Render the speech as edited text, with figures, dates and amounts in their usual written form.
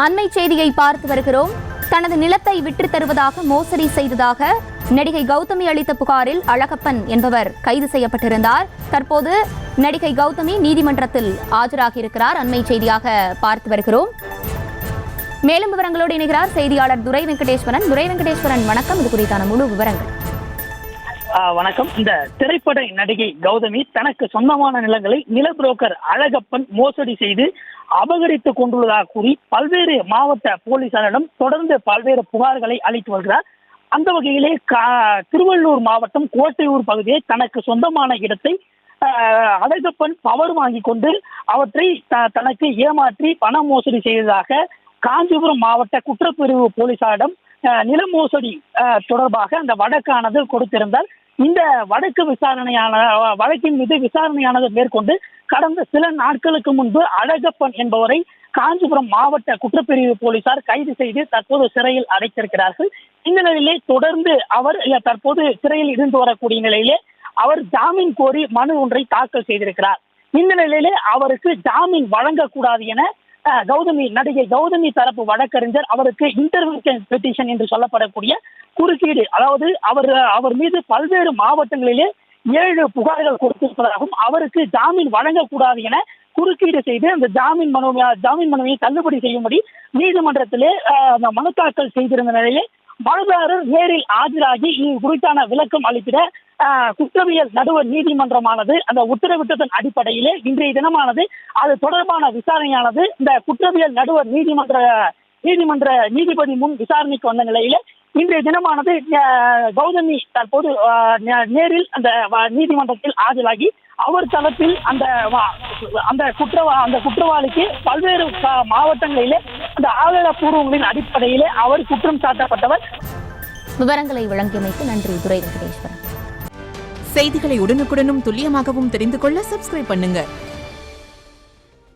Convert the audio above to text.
அண்மை செய்தியை பார்த்து வருகிறோம். தனது நிலத்தை விற்று தருவதாக மோசடி செய்ததாக நடிகை கௌதமி அளித்த புகாரில் அழகப்பன் என்பவர் கைது செய்யப்பட்டிருந்தார். தற்போது நடிகை கௌதமி நீதிமன்றத்தில் ஆஜராகியிருக்கிறார். அண்மை செய்தியாக பார்த்து வருகிறோம். மேலும் விவரங்களோடு இணைகிறார் செய்தியாளர் துரை வெங்கடேஸ்வரன். துரை வெங்கடேஸ்வரன், வணக்கம். இது குறித்தான முழு விவரங்கள். வணக்கம். இந்த திரைப்பட நடிகை கௌதமி தனக்கு சொந்தமான நிலங்களை நில புரோக்கர் அழகப்பன் மோசடி செய்து அபகரித்துக் கொண்டுள்ளதாக கூறி பல்வேறு மாவட்ட போலீசாரிடம் தொடர்ந்து பல்வேறு புகார்களை அளித்து வருகிறார். அந்த வகையிலே திருவள்ளூர் மாவட்டம் கோட்டையூர் பகுதியை தனக்கு சொந்தமான இடத்தை அழகப்பன் பவர் வாங்கி கொண்டு அவற்றை தனக்கு ஏமாற்றி பண மோசடி செய்ததாக காஞ்சிபுரம் மாவட்ட குற்றப்பிரிவு போலீசாரிடம் நில மோசடி தொடர்பாக அந்த வழக்கானது கொடுத்திருந்தார். இந்த வழக்கின் மீது விசாரணையானது மேற்கொண்டு கடந்த சில நாட்களுக்கு முன்பு அழகப்பன் என்பவரை காஞ்சிபுரம் மாவட்ட குற்றப்பிரிவு போலீசார் கைது செய்து தற்போது சிறையில் அடைத்திருக்கிறார்கள். இந்த நிலையிலே தொடர்ந்து அவர் தற்போது சிறையில் இருந்து வரக்கூடிய நிலையிலே அவர் ஜாமீன் கோரி மனு ஒன்றை தாக்கல் செய்திருக்கிறார். இந்த நிலையிலே அவருக்கு ஜாமீன் வழங்கக்கூடாது என நடிகை கௌதமி தரப்பு வழக்கறிஞர் அவருக்கு இன்டர்வென்ஷன் பெட்டிஷன் என்று சொல்லப்படக்கூடிய குறுக்கீடு, அதாவது அவர் மீது பல்வேறு மாவட்டங்களிலே 7 புகார்கள் கொடுத்திருப்பதாகவும் அவருக்கு ஜாமீன் வழங்கக்கூடாது என குறுக்கீடு செய்து அந்த ஜாமீன் மனுவை தள்ளுபடி செய்யும்படி நீதிமன்றத்திலே மனு தாக்கல் செய்திருந்த நிலையிலே மனுதாரர் நேரில் ஆஜராகி இது குறித்தான விளக்கம் அளித்திட குற்றவியல் நடுவர் நீதிமன்றமானது அந்த உத்தரவிட்டதன் அடிப்படையிலே இன்றைய தினமானது அது தொடர்பான விசாரணையானது இந்த குற்றவியல் நடுவர் நீதிமன்ற நீதிபதி முன் விசாரணைக்கு வந்த நிலையில இன்றைய தினமானது கௌதமி தற்போது நேரில் அந்த நீதிமன்றத்தில் ஆஜராகி அவர் தரப்பில் அந்த குற்றவாளிக்கு பல்வேறு மாவட்டங்களிலே அந்த ஆதாரப்பூர்வங்களின் அடிப்படையிலே அவர் குற்றம் சாட்டப்பட்டவர். விவரங்களை வழங்கியமைக்கு நன்றி துரை வெங்கடேஸ்வரன். செய்திகளை உடனுக்குடனும் துல்லியமாகவும் தெரிந்து கொள்ள சப்ஸ்கிரைப் பண்ணுங்க.